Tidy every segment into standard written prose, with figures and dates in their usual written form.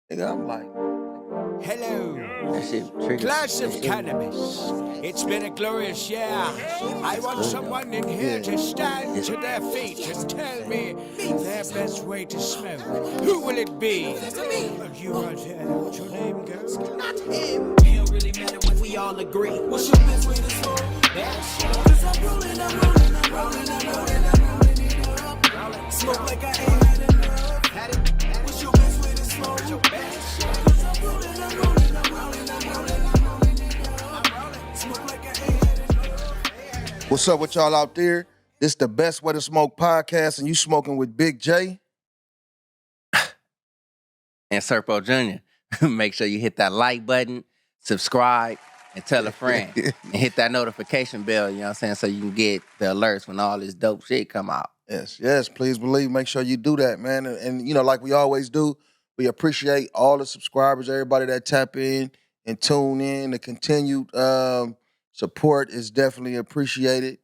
Nigga, I'm like, Hello, that shit triggers. glass of cannabis. It's been a glorious year. I want someone in here to stand to their feet and tell me their best way to smoke. Who will it be? You right here. What's your name, girl? Not him. It don't really matter when we all agree. What's your best way to smoke? Cause I'm rolling, I'm rolling, I'm rolling, I'm rolling, I'm rolling it up. Smoke like I ain't had enough. What's your best way to smoke? What's your best? Cause I'm rolling, I'm rolling, I'm rolling, I'm rolling, I'm rolling it up. Smoke like I ain't had enough. What's up with y'all out there? This the Best Way to Smoke podcast, and you smoking with Big J. And Serpo Jr. Make sure you hit that like button, subscribe, and tell a friend. And hit that notification bell, you know what I'm saying, so you can get the alerts when all this dope shit come out. Yes, please believe. Make sure you do that, man. And you know, like we always do, we appreciate all the subscribers, everybody that tap in and tune in. The continued support is definitely appreciated.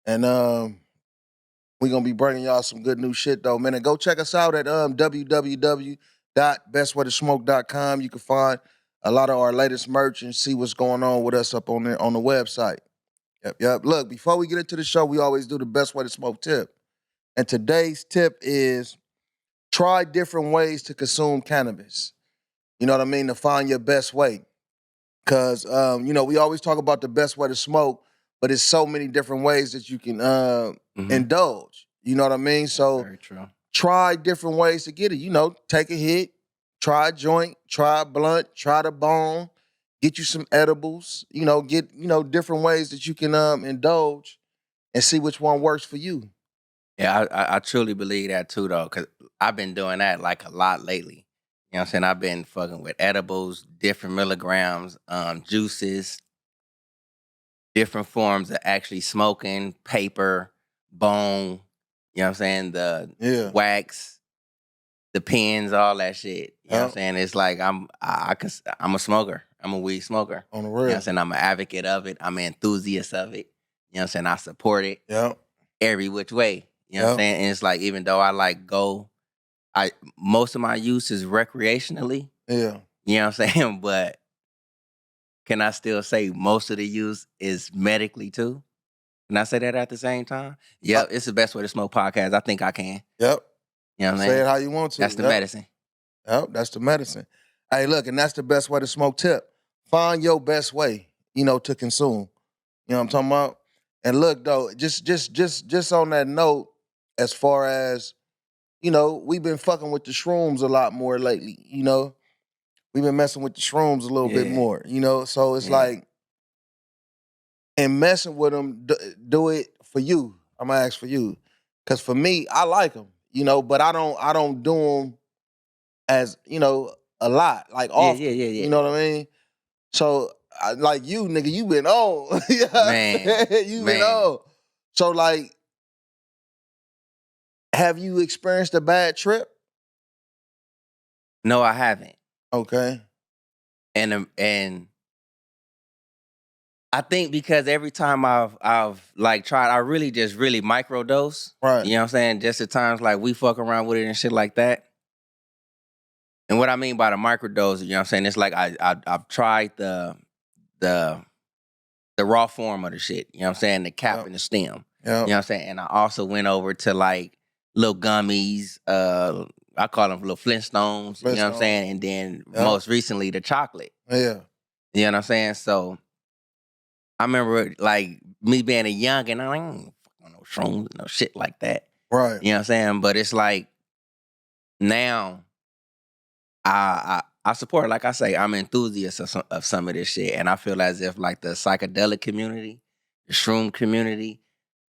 And we're going to be bringing y'all some good new shit, though, man. And go check us out at www.bestwaytosmoke.com. You can find a lot of our latest merch and see what's going on with us up on there on the website. Yep. Look, before we get into the show, we always do the Best Way to Smoke tip. And today's tip is try different ways to consume cannabis. You know what I mean? To find your best way. Because, you know, we always talk about the best way to smoke, but it's so many different ways that you can indulge. You know what I mean? So Very true. try different ways to get it. You know, take a hit, try a joint, try a blunt, try the bone, get you some edibles, you know, get, you know, different ways that you can indulge and see which one works for you. Yeah, I truly believe that too, though, because I've been doing that like a lot lately. You know what I'm saying? I've been fucking with edibles, different milligrams, juices, different forms of actually smoking, paper, bone, you know what I'm saying? The wax, the pens, all that shit. You know what I'm saying? It's like I'm a smoker. I'm a weed smoker. On the You real. know what I'm saying? I'm an advocate of it. I'm an enthusiast of it. You know what I'm saying? I support it every which way. You know what I'm saying? And it's like, even though I like most of my use is recreationally. Yeah. You know what I'm saying? But can I still say most of the use is medically too? Can I say that at the same time? Yep, it's the Best Way to Smoke podcast. I think I can. Yep. You know what I'm Say saying? it how you want to. That's the medicine. Yep, that's the medicine. Hey, look, and that's the best way to smoke tip. Find your best way, you know, to consume. You know what I'm talking about? And look, though, just on that note, as far as, you know, we've been fucking with the shrooms a lot more lately, you know? We've been messing with the shrooms a little bit more, you know? So it's like, and messing with them, do it for you. I'm gonna ask for you. Because for me, I like them, you know, but I don't do them as, you know, a lot, like often. Yeah. You know what I mean? So, like you, nigga, you been on. You know what I'm saying? You been on. So, like, have you experienced a bad trip? No, I haven't. Okay. And I think because every time I've like tried, I really microdose. Right. You know what I'm saying? Just at times like we fuck around with it and shit like that. And what I mean by the microdose, you know what I'm saying? It's like I've tried the raw form of the shit. You know what I'm saying? The cap and the stem. Yep. You know what I'm saying? And I also went over to like little gummies. I call them little Flintstones. You know what I'm saying? And then most recently the chocolate. Yeah. You know what I'm saying? So I remember like me being a young and I'm like, no shrooms, no shit like that. Right. You know what I'm saying? But it's like now I support it. Like I say, I'm an enthusiast of some of this shit. And I feel as if like the psychedelic community, the shroom community,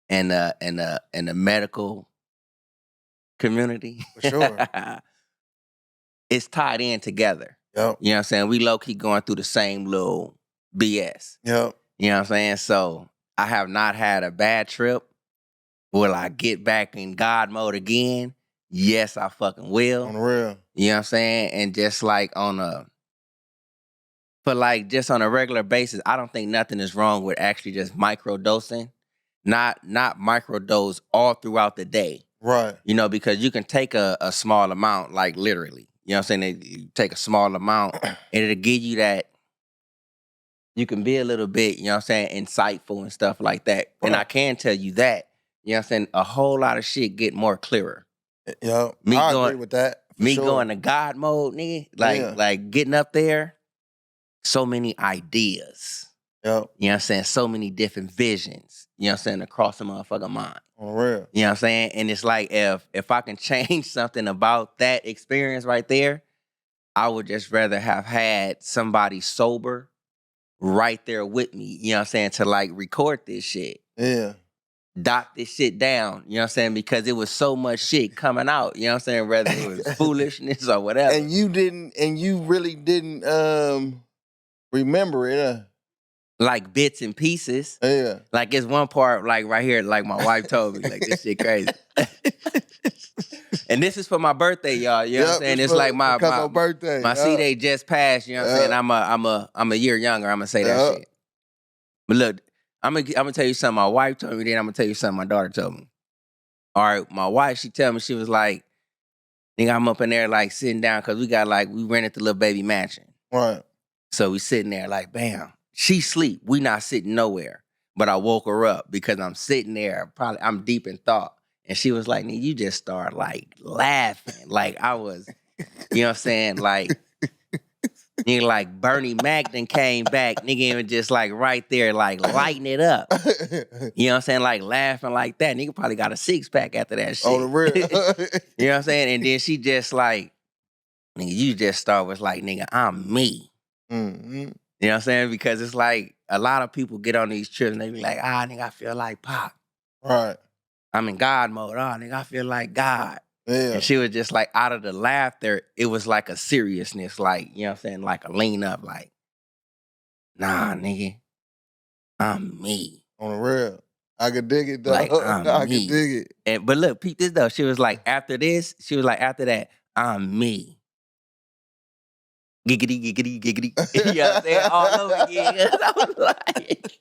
and the medical community. For sure. It's tied in together. Yep. You know what I'm saying? We low-key going through the same little BS. Yep. You know what I'm saying? So I have not had a bad trip. Will I get back in God mode again? Yes, I fucking will. On the real. You know what I'm saying? And just like on a regular basis, I don't think nothing is wrong with actually just microdosing. Not microdose all throughout the day. Right. You know, because you can take a small amount, like literally. You know what I'm saying? You take a small amount and it'll give you that, you can be a little bit, you know what I'm saying, insightful and stuff like that. Right. And I can tell you that, you know what I'm saying, a whole lot of shit get more clearer. Yeah, Me I going- agree with that. For Me sure. going to God mode, nigga, like getting up there, so many ideas. Yep. You know what I'm saying? So many different visions, you know what I'm saying, across the motherfucking mind. On the real. You know what I'm saying? And it's like if I can change something about that experience right there, I would just rather have had somebody sober right there with me, you know what I'm saying, to like record this shit. Yeah. Dot this shit down, you know what I'm saying? Because it was so much shit coming out, you know what I'm saying? Whether it was foolishness or whatever. And you really didn't remember it, Like bits and pieces. Yeah. Like it's one part, like right here, like my wife told me, like this shit crazy. And this is for my birthday, y'all. You know what I'm saying? It's like my birthday. My C-Day just passed, you know what I'm saying? I'm a year younger, I'm gonna say that shit. But look, I'm gonna tell you something my wife told me, then I'm gonna tell you something my daughter told me. All right, my wife, she tell me, she was like, nigga, I'm up in there like sitting down, cause we rented the little baby mansion. Right. So we sitting there like, bam. She sleep. We not sitting nowhere. But I woke her up because I'm sitting there, probably I'm deep in thought. And she was like, nigga, you just start like laughing. Like I was, you know what I'm saying? Like, nigga, like Bernie Mac then came back, nigga, and was just like right there, like lighting it up. You know what I'm saying? Like laughing like that. Nigga probably got a 6-pack after that shit. On the real. You know what I'm saying? And then she just like, nigga, you just start with like, nigga, I'm me. Mm-hmm. You know what I'm saying? Because it's like a lot of people get on these trips and they be like, nigga, I feel like Pop. Right. I'm in God mode. Nigga, I feel like God. Yeah. And she was just like, out of the laughter, it was like a seriousness, like, you know what I'm saying? Like a lean up, like, nah, nigga, I'm me. On the real. I could dig it, though. Like, I me. could dig it. But look, peep this, though. She was like, after that, I'm me. Giggity, giggity, giggity. You know what I'm saying? All over again. I was like,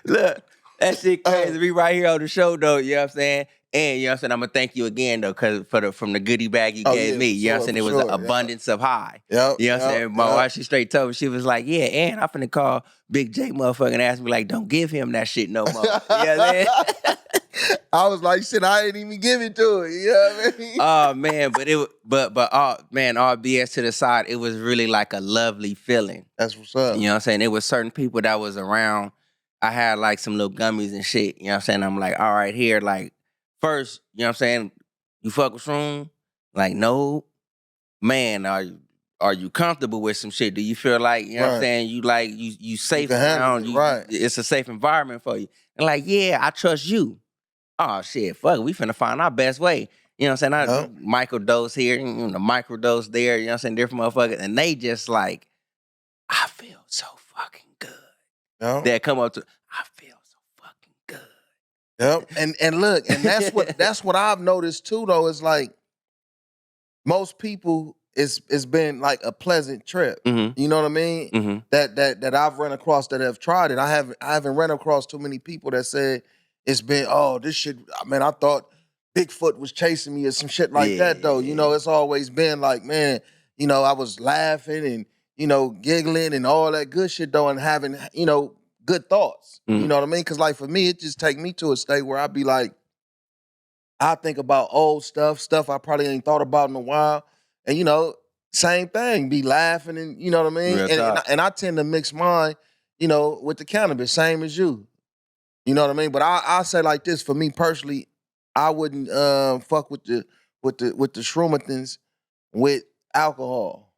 look, that shit crazy. We right here on the show, though, you know what I'm saying? And, you know what I'm saying, I'm going to thank you again, though, from the goodie bag you gave me. You know what I'm saying? It was an abundance of high. Yep. You know what I'm saying? My wife, she straight told me, she was like, yeah, and I'm finna call Big J motherfucker and ask me, like, don't give him that shit no more. You know what I'm saying? I was like, shit, I ain't even give it to it. You know what I mean? Oh man, but all BS to the side, it was really like a lovely feeling. That's what's up. You know what I'm saying? It was certain people that was around. I had like some little gummies and shit. You know what I'm saying? I'm like, all right, here, like, first, you know what I'm saying? You fuck with Shroom? Like, no. Man, are you comfortable with some shit? Do you feel like, you know what I'm saying, you like you safe around you? Right. It's a safe environment for you. And like, yeah, I trust you. Oh shit, fuck it. We finna find our best way. You know what I'm saying? I microdose here, microdose there, you know what I'm saying? Different motherfuckers. And they just like, I feel so fucking good. Yep. They come up to, I feel so fucking good. Yep. And look, and that's what I've noticed too, though, is like most people it's been like a pleasant trip. Mm-hmm. You know what I mean? Mm-hmm. That I've run across that have tried it. I haven't run across too many people that said it's been, this shit, man, I thought Bigfoot was chasing me or some shit like that, though. You know, it's always been like, man, you know, I was laughing and, you know, giggling and all that good shit, though, and having, you know, good thoughts. Mm-hmm. You know what I mean? Because, like, for me, it just take me to a state where I be like, I think about old stuff I probably ain't thought about in a while. And, you know, same thing, be laughing and, you know what I mean? And I tend to mix mine, you know, with the cannabis, same as you. You know what I mean? But I say like this, for me personally, I wouldn't fuck with the Shroomathins with alcohol.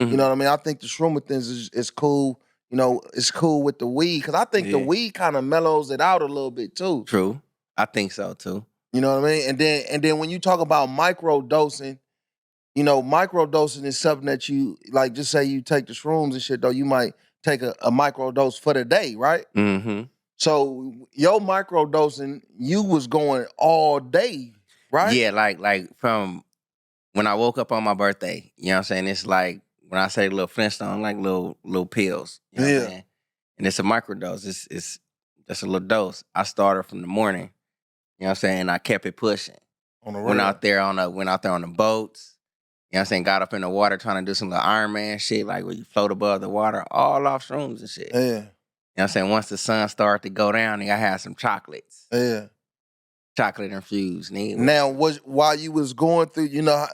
Mm-hmm. You know what I mean? I think the Shroomathins is cool. You know, it's cool with the weed because I think the weed kind of mellows it out a little bit too. True, I think so too. You know what I mean? And then when you talk about microdosing, you know, microdosing is something that you like. Just say you take the shrooms and shit, though, you might take a microdose for the day, right? Mm-hmm. So your microdosing, you was going all day, right? Yeah, like from when I woke up on my birthday, you know what I'm saying? It's like when I say little Flintstone, like little pills. You know what I'm saying? And it's a microdose. It's just a little dose. I started from the morning, you know what I'm saying? I kept it pushing. Went out there on the boats. You know what I'm saying? Got up in the water trying to do some little Iron Man shit, like where you float above the water, all off shrooms and shit. Yeah. You know what I'm saying? Once the sun started to go down, nigga, I had some chocolates. Yeah. Chocolate infused, nigga. Now, while you was going through, you know,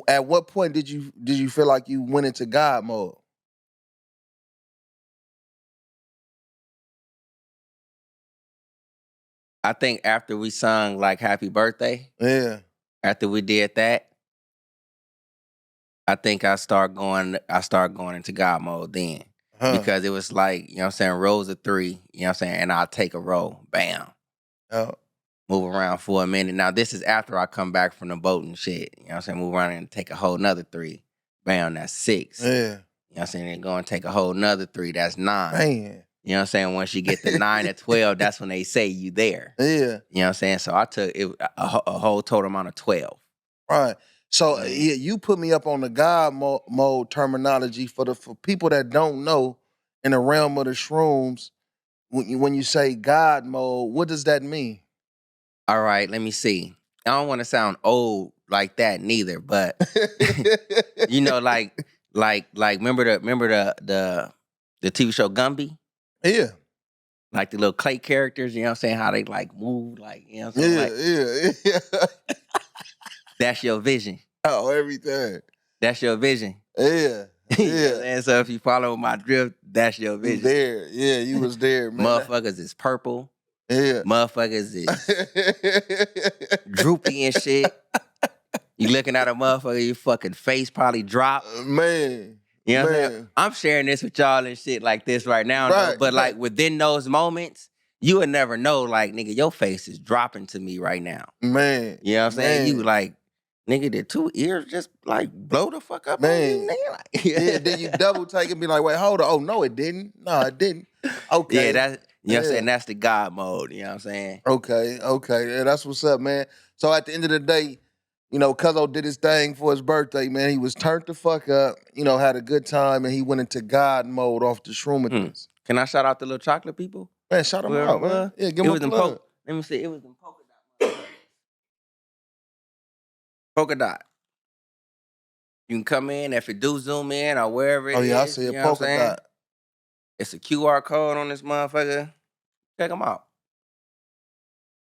at what point did you feel like you went into God mode? I think after we sung like Happy Birthday, Yeah. after we did that, I think I start going into God mode then. Because it was like, you know what I'm saying, rolls of 3, you know what I'm saying, and I'll take a roll, bam. Yeah. Move around for a minute. Now, this is after I come back from the boat and shit. You know what I'm saying? Move around and take a whole nother 3. Bam, that's 6. Yeah. You know what I'm saying? Then go and take a whole nother 3, that's 9. Man. You know what I'm saying? Once you get to 9 and 12, that's when they say you there. Yeah. You know what I'm saying? So I took it a whole total amount of 12. Right. So yeah, you put me up on the God mode terminology for people that don't know in the realm of the shrooms. When you say God mode, what does that mean? All right, let me see. I don't want to sound old like that neither, but you know, like remember the TV show Gumby? Yeah. Like the little clay characters, you know what I'm saying? How they like move, like, you know what I'm saying? Yeah. That's your vision. Oh, everything. That's your vision. Yeah. Yeah. And so if you follow my drift, that's your vision. There. Yeah, you was there, man. Motherfuckers is purple. Yeah. Motherfuckers is droopy and shit. You looking at a motherfucker, your fucking face probably drop. Man. You know what I'm saying? I'm sharing this with y'all and shit like this right now, right, though, but like within those moments, you would never know, like, nigga, your face is dropping to me right now. Man. You know what I'm saying? You like, nigga, did 2 ears just like blow the fuck up man. on you, nigga? Like, yeah, then you double take and be like, wait, hold on. Oh, no, it didn't. No, it didn't. Okay. Yeah, that's, you know what I'm saying? That's the God mode, you know what I'm saying? Okay. Yeah, that's what's up, man. So at the end of the day, you know, Cuzzo did his thing for his birthday, man. He was turned the fuck up, you know, had a good time, and he went into God mode off the shroomators. Can I shout out the little chocolate people? Man, shout them out, man. Yeah, give them a plug. Let me see. It was them polka dot. Polka dot. You can come in if it do zoom in or wherever it is. Oh, yeah, I see a polka dot. It's a QR code on this motherfucker. Check them out.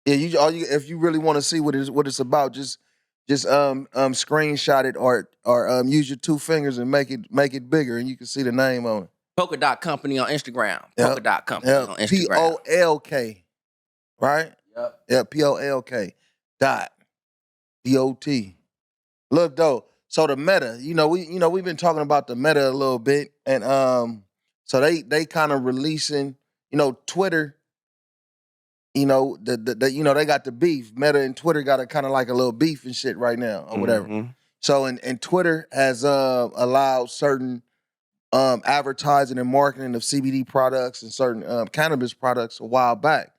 Yeah, if you really want to see what it's about, just screenshot it or use your 2 fingers and make it bigger, and you can see the name on it. Polka Dot Company on Instagram. Polka Dot Company on Instagram. POLK, right? Yep. Yeah, POLK. DOT. Look though, so the meta, we've been talking about the meta a little bit, and so they kind of releasing, Twitter. They got the beef. Meta and Twitter got a kind of like a little beef and shit right now or whatever. Mm-hmm. So and Twitter has allowed certain advertising and marketing of CBD products and certain cannabis products a while back.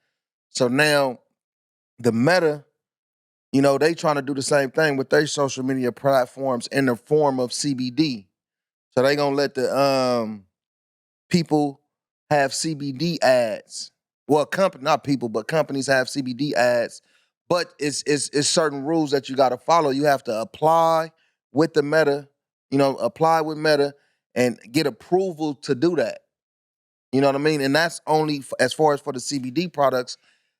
So now the Meta, they trying to do the same thing with their social media platforms in the form of CBD. So they gonna let the people have CBD ads. Well, not people, but companies have CBD ads. But it's certain rules that you got to follow. You have to apply with the Meta, apply with Meta and get approval to do that. You know what I mean? And that's only, as far as for the CBD products,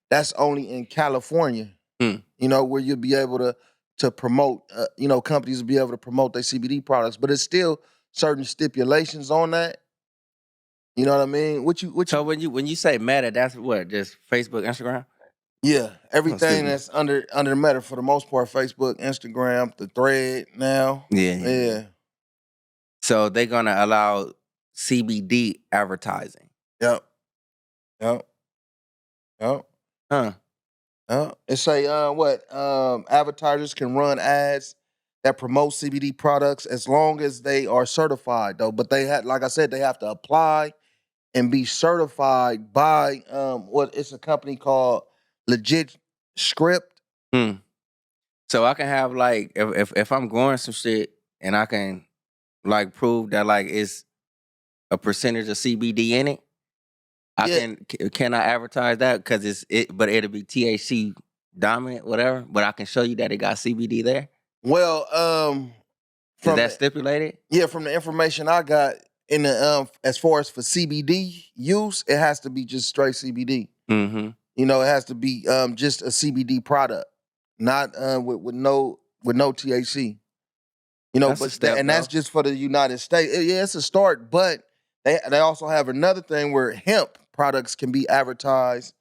that's only in California. Where you'll be able to promote, companies will be able to promote their CBD products. But it's still certain stipulations on that. You know what I mean? So when you say Meta, that's what, just Facebook, Instagram? Yeah, everything that's under the Meta for the most part. Facebook, Instagram, the Thread now. Yeah. So they're gonna allow CBD advertising. Yep. Huh. It say advertisers can run ads that promote CBD products as long as they are certified though. But they like I said, they have to apply and be certified by it's a company called Legit Script. So I can have like if I'm growing some shit and I can like prove that like it's a percentage of CBD in it, can I advertise that because but it'll be THC dominant, whatever. But I can show you that it got CBD there. Well, Is that stipulated? Yeah, from the information I got in the as far as for CBD use, it has to be just straight CBD. Mm-hmm. You know, it has to be just a CBD product, not with no THC. You know, That's a but step, and that's though. just for the United States. Yeah, it's a start, but they also have another thing where hemp products can be advertised,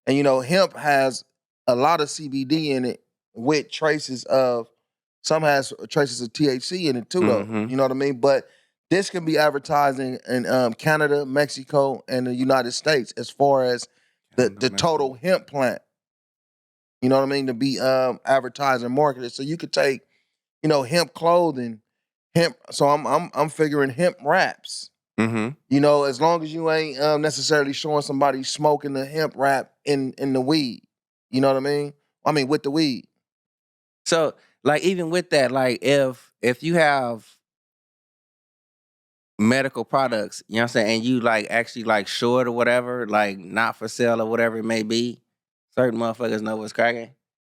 and you know, hemp has a lot of CBD in it with traces of some has traces of THC in it too, though. Mm-hmm. You know what I mean? But this can be advertised in Canada, Mexico, and the United States as far as the total hemp plant. You know what I mean? To be advertised and marketed, so you could take hemp clothing, hemp. So I'm figuring hemp wraps. Mm-hmm. You know, as long as you ain't necessarily showing somebody smoking the hemp wrap in the weed. You know what I mean? I mean with the weed. So, like, even with that, like, if you have medical products, you know what I'm saying, and you like actually like short or whatever, like not for sale or whatever it may be, certain motherfuckers know what's cracking.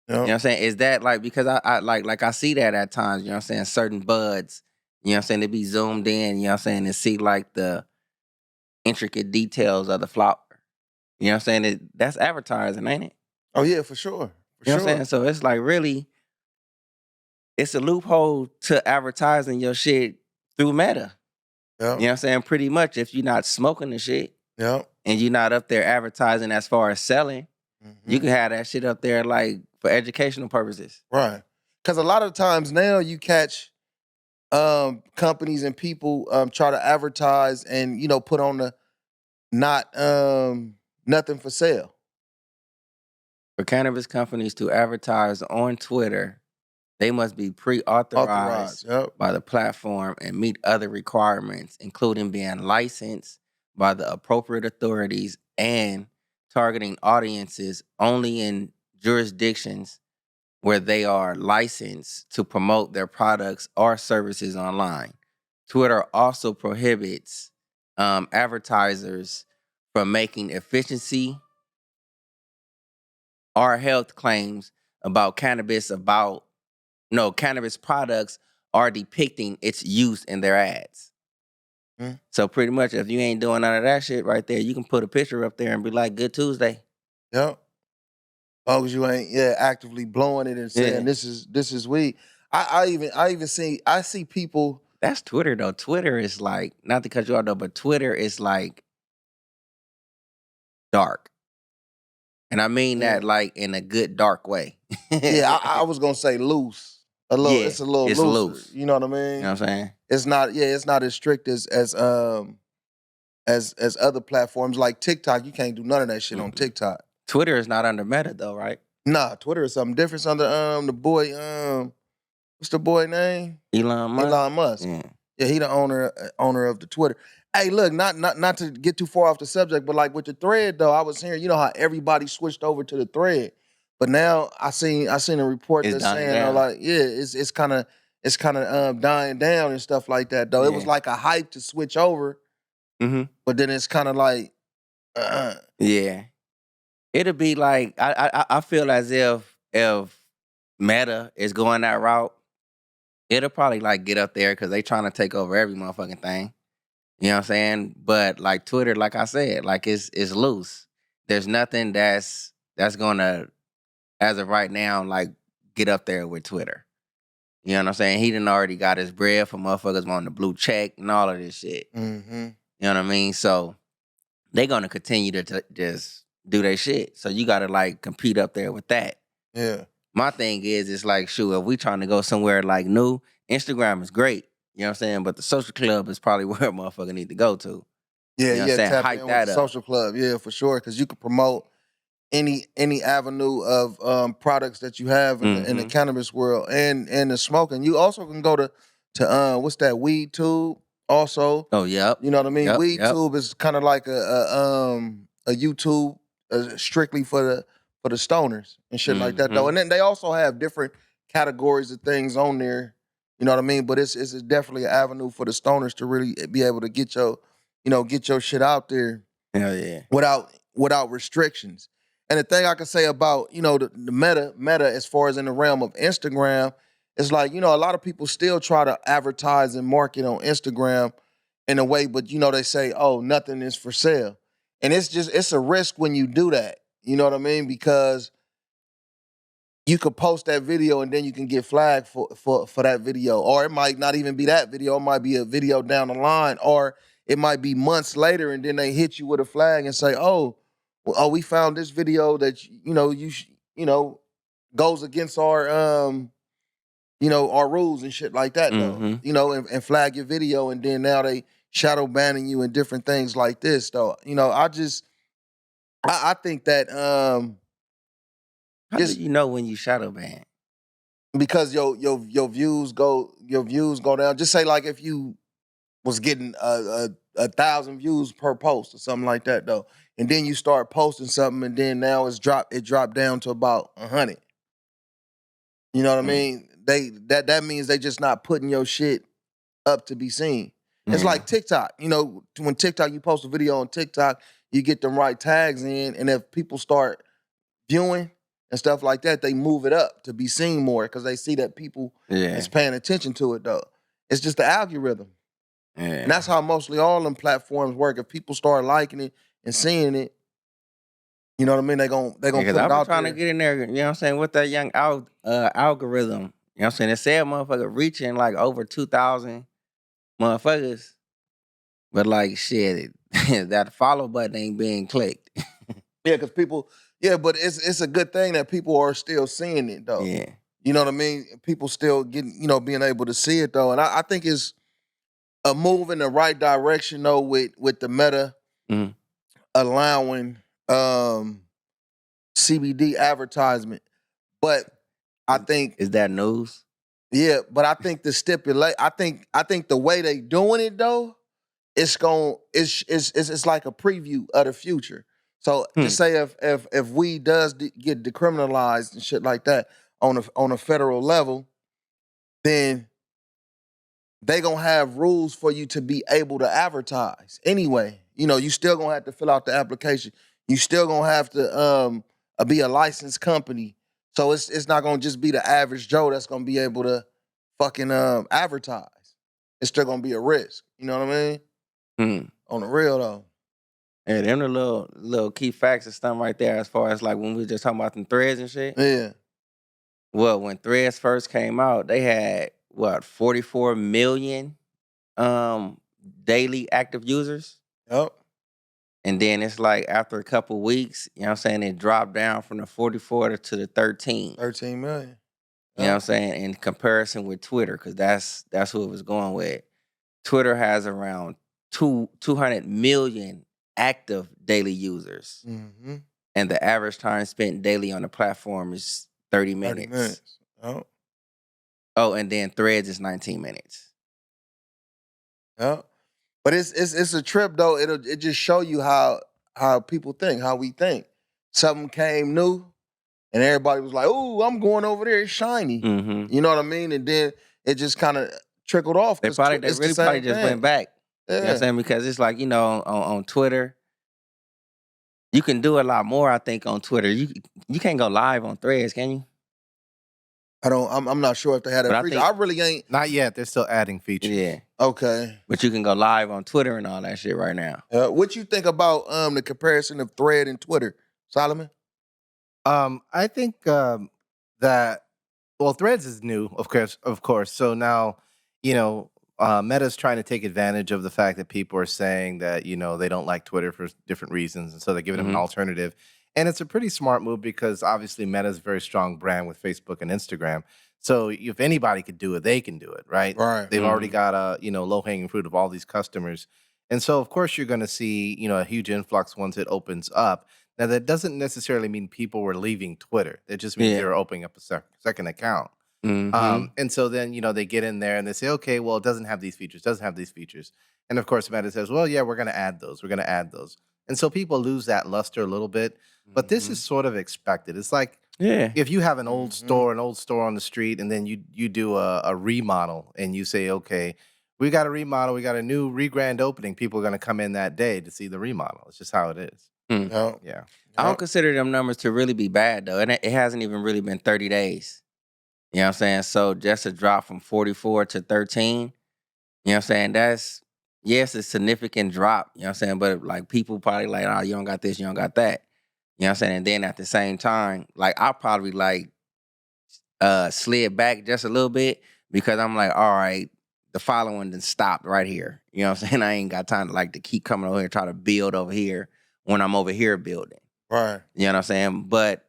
You know what I'm saying? Is that like because I like I see that at times, you know what I'm saying? Certain buds, you know what I'm saying, they be zoomed in, you know what I'm saying, and see like the intricate details of the flower. You know what I'm saying? That's advertising, ain't it? Oh yeah, for sure. For You know what I'm sure. saying? So it's like really, it's a loophole to advertising your shit through Meta. Yeah. You know what I'm saying? Pretty much if you're not smoking the shit Yeah. and you're not up there advertising as far as selling, you can have that shit up there like for educational purposes. Right. Because a lot of times now you catch companies and people try to advertise and put on the not nothing for sale. For cannabis companies to advertise on Twitter, they must be pre-authorized Yep. by the platform and meet other requirements, including being licensed by the appropriate authorities and targeting audiences only in jurisdictions where they are licensed to promote their products or services online. Twitter also prohibits advertisers from making efficiency or health claims about cannabis cannabis products are depicting its use in their ads. Mm. So pretty much if you ain't doing none of that shit right there, you can put a picture up there and be like, "Good Tuesday." Yep. As long as you ain't actively blowing it and saying this is weed. I see people. That's Twitter though. Twitter is like, not to cut you off though, but Twitter is like dark. And I mean that like in a good dark way. Yeah, I was gonna say loose. It's a little it's looser. loose. You know what I mean? You know what I'm saying? It's not as strict as other platforms like TikTok. You can't do none of that shit on TikTok. Twitter is not under Meta though, right? Nah, Twitter is something different. It's under the boy what's the boy name? Elon Musk. Elon Musk. Yeah, he the owner of the Twitter. Hey, look, not to get too far off the subject, but like with the thread though, I was hearing, you know how everybody switched over to the thread, but now I seen a report It's that's dying saying down. like, yeah, it's kind of dying down and stuff like that though. It was like a hype to switch over, but then it's kind of like, yeah, it'll be like I feel as if Meta is going that route, it'll probably like get up there because they trying to take over every motherfucking thing. You know what I'm saying? But like Twitter, like I said, like it's loose. There's nothing that's gonna, as of right now, like get up there with Twitter. You know what I'm saying? He done already got his bread for motherfuckers wanting the blue check and all of this shit. mm-hmm. You know what I mean? So they gonna continue to just do their shit. So you gotta like compete up there with that. Yeah. My thing is, it's like, shoot, if we trying to go somewhere like new, Instagram is great. You know what I'm saying? But the social club is probably where a motherfucker need to go to. Yeah, You know what I'm saying? tap Hype in that with the up. social club. Yeah, for sure. Because you can promote any avenue of products that you have in the cannabis world and the smoking. You also can go to what's that, Weed Tube also. Oh, yep. You know what I mean? Yep, Weed yep. Tube is kind of like a YouTube strictly for the stoners and shit like that though. And then they also have different categories of things on there. You know what I mean? But it's definitely an avenue for the stoners to really be able to get your shit out there. Hell yeah. Without restrictions. And the thing I can say about, the meta as far as in the realm of Instagram it's like, a lot of people still try to advertise and market on Instagram in a way, but they say, oh, nothing is for sale. And it's a risk when you do that. You know what I mean? Because you could post that video and then you can get flagged for that video. Or it might not even be that video. It might be a video down the line. Or it might be months later and then they hit you with a flag and say, we found this video that, goes against our, our rules and shit like that, though. Mm-hmm. And flag your video, and then now they shadow banning you and different things like this, though. I think that How do you know when you shadow ban? because your views go down. Just say like if you was getting a 1,000 views per post or something like that, though, and then you start posting something, and then now it dropped down to about 100. You know what I mean? That means they just not putting your shit up to be seen. It's like TikTok. When TikTok, you post a video on TikTok, you get the right tags in, and if people start viewing and stuff like that, they move it up to be seen more because they see that people is paying attention to it, though. It's just the algorithm. Yeah. And that's how mostly all them platforms work. If people start liking it and seeing it, you know what I mean? They gonna put it Because I've been out trying there. to get in there, you know what I'm saying, with that young algorithm. You know what I'm saying? It said motherfucker reaching like over 2,000 motherfuckers. But like shit, that follow button ain't being clicked. Yeah, because people, but it's a good thing that people are still seeing it, though. Yeah. You know what I mean? People still getting, being able to see it, though. And I think it's a move in the right direction, though, with the Meta allowing CBD advertisement. But I think Is that news? yeah, but I think I think the way they doing it, though, it's like a preview of the future. So just say if weed does get decriminalized and shit like that on a federal level, then they gonna have rules for you to be able to advertise. Anyway, you still gonna have to fill out the application. You still gonna have to be a licensed company. So it's not gonna just be the average Joe that's gonna be able to fucking advertise. It's still gonna be a risk. You know what I mean? On the real though. Yeah, them the little key facts and stuff right there as far as like when we were just talking about them threads and shit. Yeah. Well, when threads first came out, they had 44 million daily active users. Yep. And then it's like after a couple weeks, you know what I'm saying, it dropped down from the 44 to the 13. 13 million. Yep. You know what I'm saying? In comparison with Twitter, because that's who it was going with. Twitter has around 200 million active daily users. Mm-hmm. And the average time spent daily on the platform is 30 minutes. 30 minutes. Oh. Oh, and then Threads is 19 minutes. Yeah. But it's a trip though. It just show you how people think, how we think. Something came new and everybody was like, "Ooh, I'm going over there, it's shiny." Mm-hmm. You know what I mean? And then it just kind of trickled off. They really probably just went back. Yeah. You know what I'm saying? Because it's like, on Twitter, you can do a lot more, I think, on Twitter. You can't go live on Threads, can you? I'm not sure if they had that feature. I really ain't. Not yet. They're still adding features. Yeah. Okay. But you can go live on Twitter and all that shit right now. What you think about the comparison of Thread and Twitter, Solomon? I think that Threads is new, of course. So now, Meta's trying to take advantage of the fact that people are saying that they don't like Twitter for different reasons, and so they're giving them an alternative. And it's a pretty smart move because obviously Meta's a very strong brand with Facebook and Instagram. So if anybody could do it, they can do it, right? Right. They've already got a low-hanging fruit of all these customers. And so of course you're going to see, a huge influx once it opens up. Now that doesn't necessarily mean people were leaving Twitter. That just means they were opening up a second account. Mm-hmm. And so then, they get in there and they say, okay, well, it doesn't have these features, And of course, Meta says, well, yeah, we're going to add those. And so people lose that luster a little bit. But this is sort of expected. It's like if you have an old store on the street, and then you do a remodel and you say, okay, we got a remodel, we got a new grand opening. People are going to come in that day to see the remodel. It's just how it is. Yeah. I don't consider them numbers to really be bad, though. And it hasn't even really been 30 days. You know what I'm saying? So just a drop from 44 to 13, you know what I'm saying? That's, yes, a significant drop, you know what I'm saying? But like people probably like, oh, you don't got this, you don't got that. You know what I'm saying? And then at the same time, like I probably like slid back just a little bit because I'm like, all right, the following then stopped right here. You know what I'm saying? I ain't got time to like to keep coming over here and try to build over here when I'm over here building. Right. You know what I'm saying? But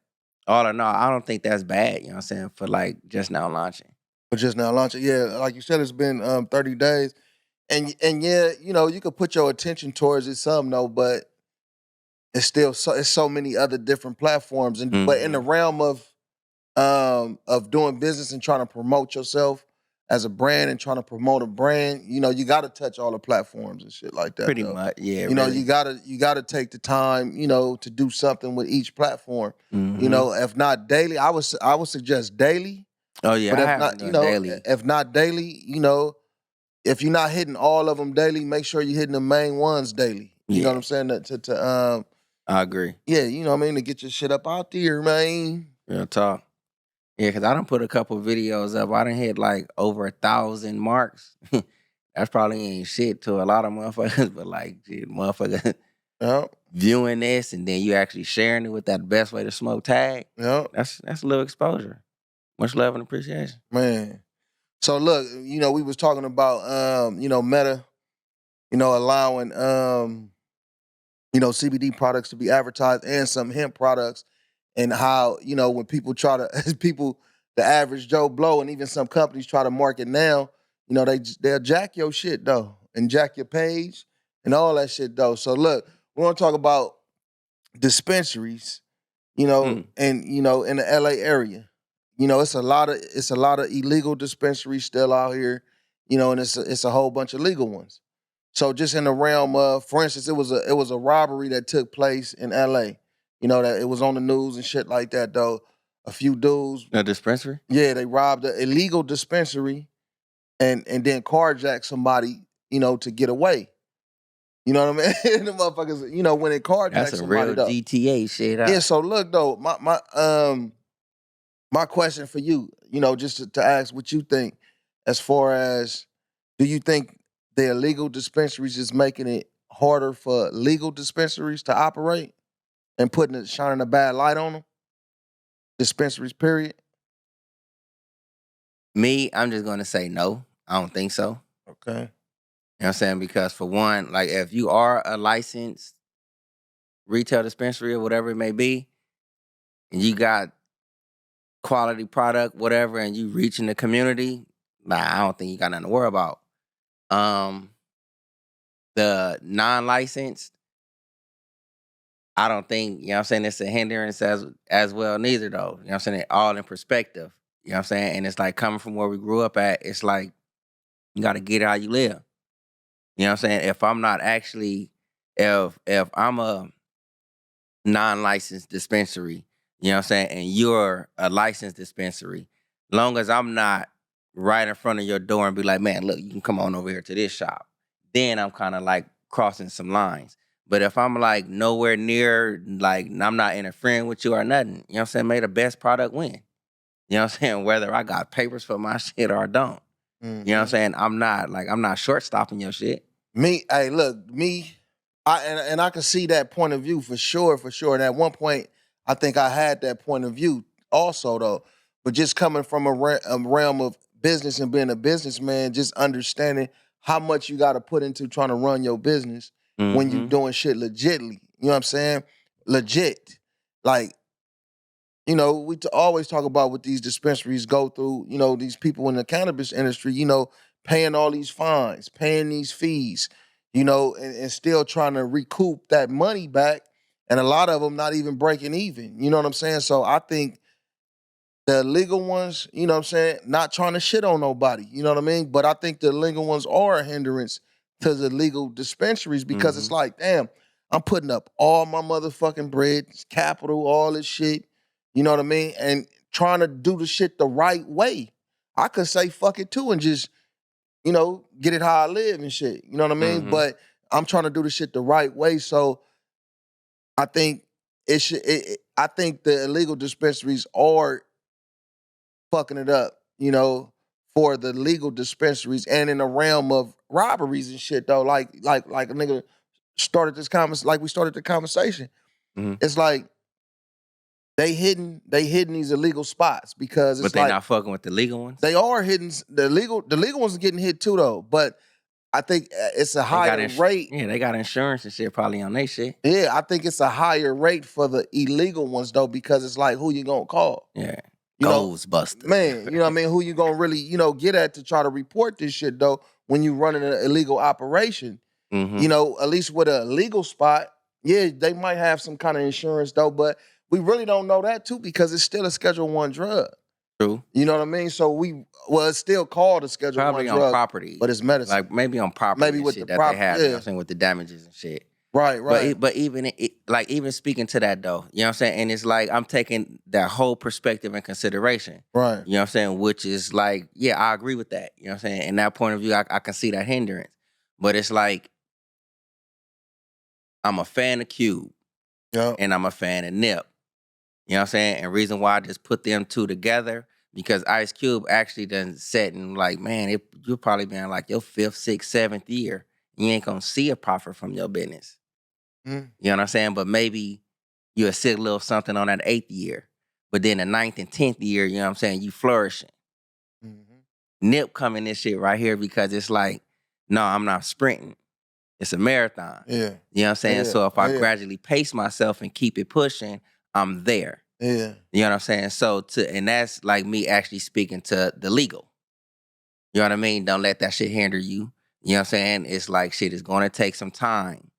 all in all, I don't think that's bad, you know what I'm saying, for like just now launching. But just now launching, yeah, like you said, it's been 30 days. And yeah, you know, you could put your attention towards it some though, but it's still it's so many other different platforms. And but in the realm of doing business and trying to promote yourself as a brand and trying to promote a brand, you know, you gotta touch all the platforms and shit like that. Pretty though. much, yeah. You know, really. you gotta take the time, you know, to do something with each platform. You Mhm. know, if not daily, I would suggest daily. Oh yeah, But I if haven't not, you done know, daily. if not daily, you know, if you're not hitting all of them daily, make sure you're hitting the main ones daily. You know Yeah. what I'm saying? I agree. Yeah, you know what I mean, to get your shit up out there, man. Real talk. Yeah, because I done put a couple videos up. I done hit like over 1,000 marks. That's probably ain't shit to a lot of motherfuckers, but like, shit, motherfuckers Yeah, viewing this and then you actually sharing it with that best way to smoke tag. yeah, That's a little exposure. Much love and appreciation. man. So look, you know, we was talking about you know, Meta, you know, allowing you know, CBD products to be advertised and some hemp products, and how, you know, when people try to people, the average Joe Blow and even some companies try to market now, you know, they'll jack your shit though, and jack your page and all that shit though. So look, we want to talk about dispensaries, you know, Mm. and you know, in the LA area. You know, it's a lot of illegal dispensaries still out here, you know, and it's a whole bunch of legal ones. So just in the realm of, for instance, it was a robbery that took place in LA. You know, that it was on the news and shit like that though. A few dudes, A dispensary? yeah, they robbed an illegal dispensary and then carjacked somebody, you know, to get away. You know what I mean? The motherfuckers, you know, when they carjack That's a somebody real though. GTA shit. Yeah, so look though, my question for you, you know, just to ask what you think as far as, do you think the illegal dispensaries is making it harder for legal dispensaries to operate and shining a bad light on them? Dispensaries, period. Me, I'm just gonna say no. I don't think so. Okay. You know what I'm saying? Because for one, like if you are a licensed retail dispensary or whatever it may be, and you got quality product, whatever, and you reaching the community, nah, I don't think you got nothing to worry about. Um, the non-licensed, I don't think, you know what I'm saying, it's a hindrance as well neither though. You know what I'm saying? It all in perspective. You know what I'm saying? And it's like coming from where we grew up at, it's like you gotta get it how you live. You know what I'm saying? If I'm not actually, if I'm a non-licensed dispensary, you know what I'm saying, and you're a licensed dispensary, long as I'm not right in front of your door and be like, man, look, you can come on over here to this shop, then I'm kind of like crossing some lines. But if I'm like nowhere near, like I'm not interfering with you or nothing, you know what I'm saying, may the best product win. You know what I'm saying? Whether I got papers for my shit or I don't. You know what I'm saying? I'm not short stopping your shit. Me, hey, look, me, and I can see that point of view for sure, for sure. And at one point, I think I had that point of view also, though. But just coming from a realm of business and being a businessman, just understanding how much you got to put into trying to run your business when you Mm-hmm. doing shit legitly. You know what I'm saying? Legit. Like, you know, we always talk about what these dispensaries go through, you know, these people in the cannabis industry, you know, paying all these fines, paying these fees, you know, and still trying to recoup that money back. And a lot of them not even breaking even. You know what I'm saying? So I think the legal ones, you know what I'm saying, not trying to shit on nobody, you know what I mean? But I think the legal ones are a hindrance to the legal dispensaries because it's Mm-hmm. like, damn, I'm putting up all my motherfucking bread, capital, all this shit, you know what I mean? And trying to do the shit the right way. I could say fuck it too and just, you know, get it how I live and shit, you know what I mean? Mm-hmm. But I'm trying to do the shit the right way. So I think I think the illegal dispensaries are fucking it up, for the legal dispensaries and in the realm of robberies and shit though. Like a nigga started this like we started the conversation. Mhm. It's like they hidden these illegal spots because it's But they like not fucking with the legal ones. they are hidden. The legal ones are getting hit too though. But I think it's a They got higher rate. Yeah, they got insurance and shit probably on their shit. Yeah, I think it's a higher rate for the illegal ones though, because it's like, who you gonna call? Yeah. You know, Ghostbusters. man, you know what I mean? Who you gonna really, get at to try to report this shit though when you running an illegal operation? Mm-hmm. At least with a legal spot, yeah, they might have some kind of insurance though, but we really don't know that too because it's still a Schedule 1 drug. True. You know what I mean? So it's still called a Schedule Probably 1 on drug, property. but it's medicine. Like maybe on property Maybe and with shit the that prop- they have, yeah. you know what I'm saying, with the damages and shit. Right. But even even speaking to that though, you know what I'm saying? And it's like I'm taking that whole perspective in consideration. Right. You know what I'm saying? Which is like, yeah, I agree with that. You know what I'm saying? In that point of view, I can see that hindrance. But it's like I'm a fan of Cube Yeah. and I'm a fan of Nip. You know what I'm saying? And reason why I just put them two together, because Ice Cube actually done set and like, man, you'll probably be in like your 5th, 6th, 7th year. You ain't gonna see a profit from your business. Mm. You know what I'm saying? But maybe you'll see a little something on that 8th year. But then the 9th and 10th year, you know what I'm saying, you flourishing. Mm-hmm. Nip coming this shit right here because it's like, no, I'm not sprinting. It's a marathon. Yeah. You know what I'm saying? Yeah. So if I Yeah. gradually pace myself and keep it pushing, I'm there. Yeah. You know what I'm saying? So and that's like me actually speaking to the legal. You know what I mean? Don't let that shit hinder you. You know what I'm saying? It's like shit is gonna take some time.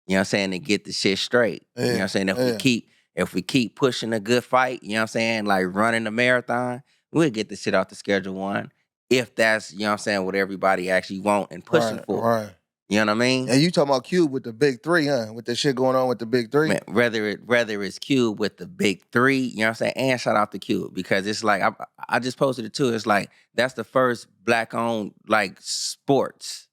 You know what I'm saying, to get the shit straight. Yeah. You know what I'm saying? If we keep pushing a good fight, you know what I'm saying, like running the marathon, we'll get the shit off the Schedule 1. If that's, you know what I'm saying, what everybody actually want and pushing for. Right. You know what I mean? And you talking about Cube with the big three, huh? With the shit going on with the big three? Man, whether it's Cube with the big 3, you know what I'm saying, and shout out to Cube because it's like I just posted it too. It's like that's the first black-owned like sports.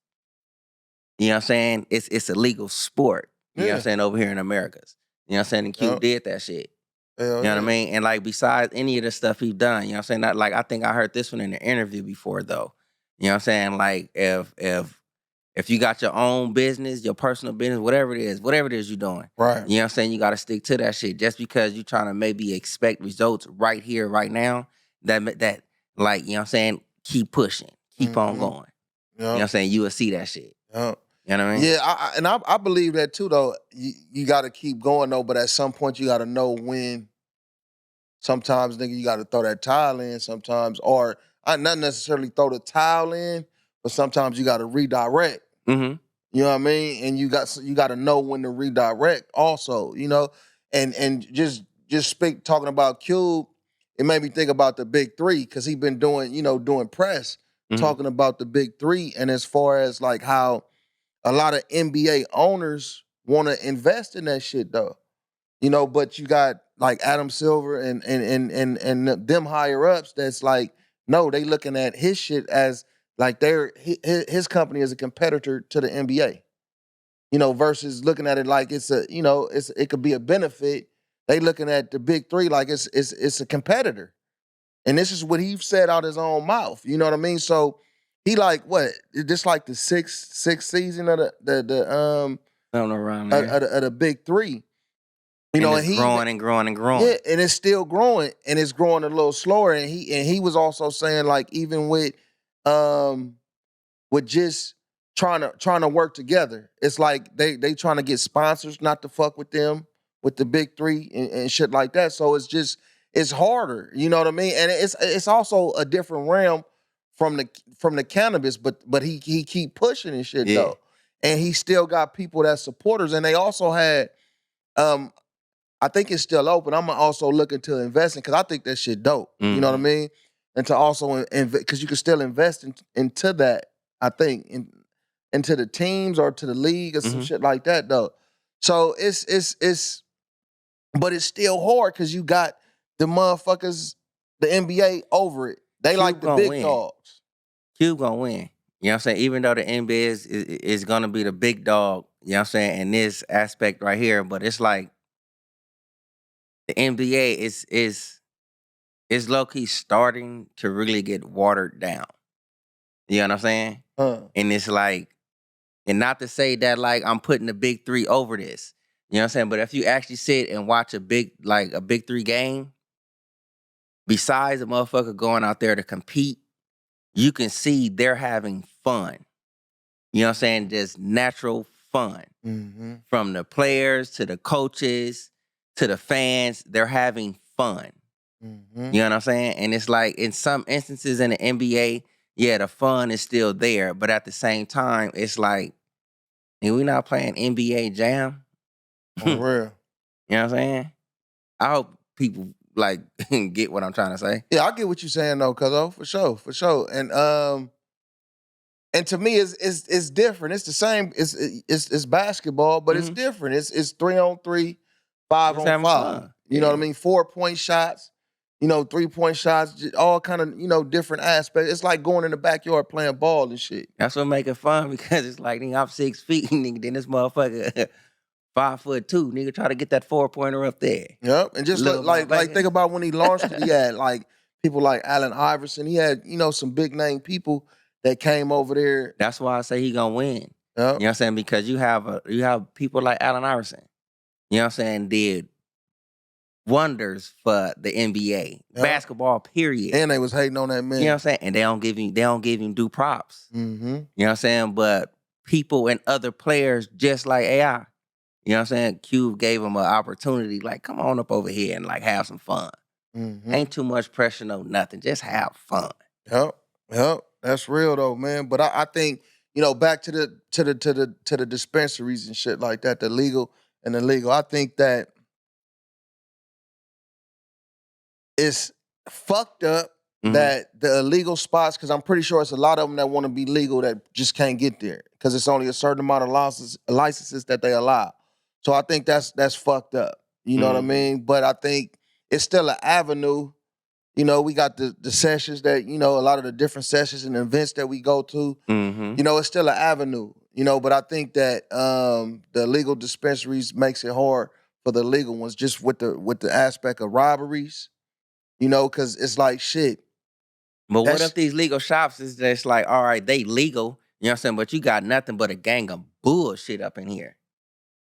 You know what I'm saying? It's a legal sport. You know what I'm saying, over here in Americas. You know what I'm saying? And Cube did that shit. Hell You know what I mean? And like besides any of the stuff he's done, you know what I'm saying? Not, like I think I heard this one in an interview before though. You know what I'm saying? Like if you got your own business, your personal business, whatever it is you're doing. Right. You know what I'm saying? You got to stick to that shit. Just because you're trying to maybe expect results right here, right now, that like, you know what I'm saying, keep pushing. Keep on going. You know what I'm saying? You will see that shit. Yeah. You know what I mean? Yeah, I believe that too though. You got to keep going though, but at some point you got to know when. Sometimes, nigga, you got to throw that towel in sometimes, or not necessarily throw the towel in, but sometimes you got to redirect. Mm-hmm. You know what I mean? And you got to know when to redirect also, and just talking about Cube, it made me think about the big 3 because he been doing press, talking about the big 3, and as far as like how a lot of NBA owners want to invest in that shit though, but you got like Adam Silver and them higher ups that's like, no, they looking at his shit as like his company is a competitor to the NBA, versus looking at it like it could be a benefit. They looking at the big 3 like it's a competitor, and this is what he said out his own mouth. You know what I mean? So he like what? This like the sixth season of the I don't know around there. of the big 3. And it's growing and growing and growing. Yeah, and it's still growing, and it's growing a little slower. And he was also saying like even with just trying to work together, it's like they trying to get sponsors not to fuck with them with the big 3 and shit like that. So it's harder, you know what I mean? And it's also a different realm from the cannabis, but he keep pushing and shit though, and he still got people that supporters, and they also had I think it's still open. I'm also looking to investing because I think that shit dope. Mm-hmm. You know what I mean? And to also because you can still invest into that. I think into the teams or to the league or some shit like that though. So but it's still hard because you got the motherfuckers, the NBA over it. They Cube like the big win. dogs. Cube gonna win. You know what I'm saying? Even though the NBA is gonna be the big dog, you know what I'm saying, in this aspect right here, but it's like the NBA is it's low-key starting to really get watered down. You know what I'm saying? And it's like, and not to say that like I'm putting the big three over this. You know what I'm saying? But if you actually sit and watch a big three game, besides a motherfucker going out there to compete, you can see they're having fun. You know what I'm saying? Just natural fun. Mm-hmm. From the players to the coaches to the fans, they're having fun. Mm-hmm. You know what I'm saying? And it's like in some instances in the NBA, yeah, the fun is still there. But at the same time, it's like, and we not playing NBA Jam. For real. You know what I'm saying? I hope people like get what I'm trying to say. Yeah, I get what you're saying though, cuz for sure. And to me, it's different. It's the same. It's basketball, but it's different. It's 3-on-3, 5-on-5. Fun. You know what I mean? 4-point shots. 3-point shots. All kind of different aspects. It's like going in the backyard playing ball and shit. That's what make it fun because it's like, nigga, I'm 6 feet, nigga. Then this motherfucker 5'2", nigga, try to get that 4-pointer up there. Yep, and just like think about when he launched it. He had like people like Allen Iverson. He had some big name people that came over there. That's why I say he gonna win. Yep. You know what I'm saying? Because you have people like Allen Iverson. You know what I'm saying? Did wonders for the NBA. Yep. Basketball, period. And they was hating on that man. You know what I'm saying? And they don't give him due props. Mm-hmm. You know what I'm saying? But people and other players just like AI. You know what I'm saying? Cube gave him an opportunity, like, come on up over here and like have some fun. Mm-hmm. Ain't too much pressure, no nothing. Just have fun. Yep. That's real though, man. But I think, back to the dispensaries and shit like that, the legal and illegal. I think that it's fucked up that the illegal spots, because I'm pretty sure it's a lot of them that want to be legal that just can't get there because it's only a certain amount of licenses that they allow. So I think that's fucked up. You know what I mean? But I think it's still an avenue. We got the sessions that, a lot of the different sessions and events that we go to. Mm-hmm. It's still an avenue. But I think that the legal dispensaries makes it hard for the legal ones, just with the aspect of robberies. Because it's like shit. But what if these legal shops is just like, all right, they legal, you know what I'm saying? But you got nothing but a gang of bullshit up in here.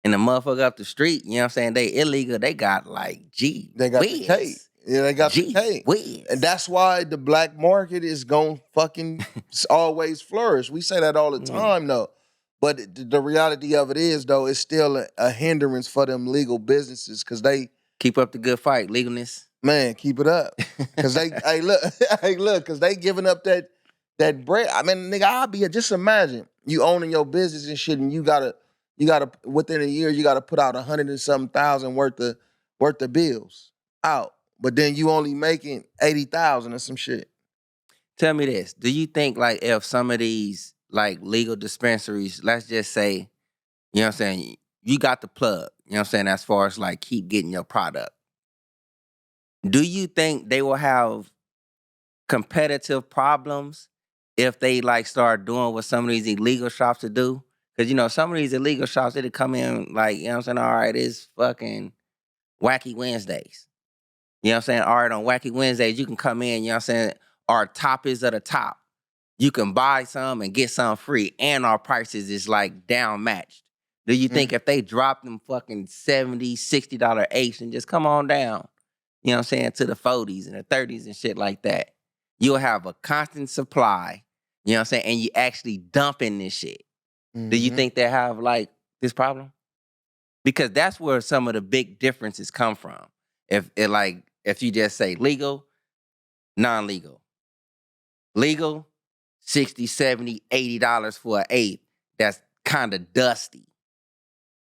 And the motherfucker up the street, you know what I'm saying? They illegal, they got like They got the K. Yeah, they got the K. And that's why the black market is going fucking always flourish. We say that all the time, though. But the reality of it is, though, it's still a hindrance for them legal businesses because they... Keep up the good fight, legalness. Man, keep it up. Because they, because they giving up that bread. I mean, nigga, just imagine you owning your business and shit, and you gotta within a year you gotta put out 100 and something thousand worth of bills out, but then you only making 80,000 or some shit. Tell me this: do you think like if some of these like legal dispensaries, let's just say, you know what I'm saying, you got the plug, you know what I'm saying, as far as like keep getting your product. Do you think they will have competitive problems if they like start doing what some of these illegal shops to do? Because, some of these illegal shops, it'll come in like, you know what I'm saying, all right, it's fucking Wacky Wednesdays. You know what I'm saying? All right, on Wacky Wednesdays, you can come in, you know what I'm saying, our top is at the top. You can buy some and get some free, and our prices is like down matched. Do you think if they drop them fucking $70, $60 apes and just come on down, you know what I'm saying, to the 40s and the 30s and shit like that, you'll have a constant supply, you know what I'm saying, and you actually dumping this shit. Do you think they have, like, this problem? Because that's where some of the big differences come from. If you just say legal, non-legal. Legal, $60, $70, $80 for an eighth. That's kind of dusty.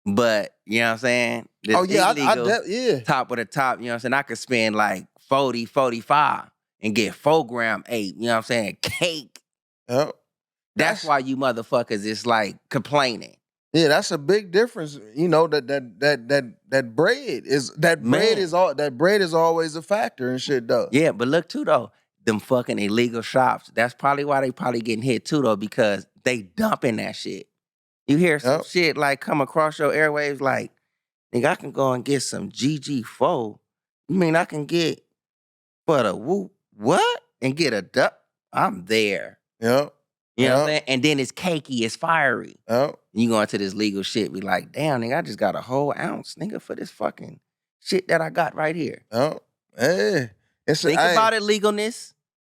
But, you know what I'm saying? This illegal, top of the top, you know what I'm saying? I could spend like 40, 45 and get 4-gram eight, you know what I'm saying? Cake. Yep. That's why you motherfuckers is like complaining. Yeah, that's a big difference. That bread is always a factor and shit though. Yeah, but look too though, them fucking illegal shops, that's probably why they probably getting hit too though, because they dumping that shit. You hear some shit like come across your airwaves like, nigga, I can go and get some GG4. You mean I can get for the whoop, what? And get a duck, I'm there. Yep. You know what I'm saying? And then it's cakey, it's fiery. Yep. You go into this legal shit, be like, damn, nigga, I just got a whole ounce, nigga, for this fucking shit that I got right here. Yep. Hey. Think about it, legalness.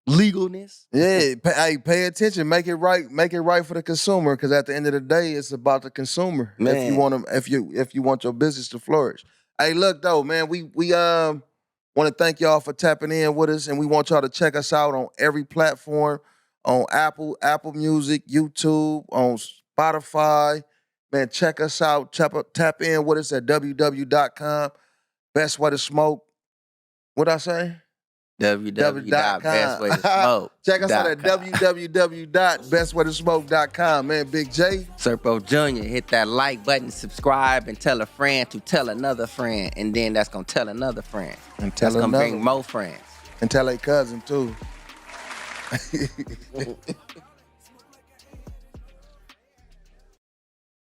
Yeah, pay attention. Make it right for the consumer. Because at the end of the day, it's about the consumer. Man. If you want your business to flourish. Hey, look though, man, we want to thank y'all for tapping in with us, and we want y'all to check us out on every platform, on Apple Music, YouTube, on Spotify. Man, check us out. Tap in with us at www.com. Best way to smoke. What'd I say? www.bestwaytosmoke.com. Check us out at www.bestwaytosmoke.com. Man, Big J. Serpo Jr., hit that like button, subscribe, and tell a friend to tell another friend. And then that's going to tell another friend. And tell that's going to another. bring more friends. And tell a cousin, too.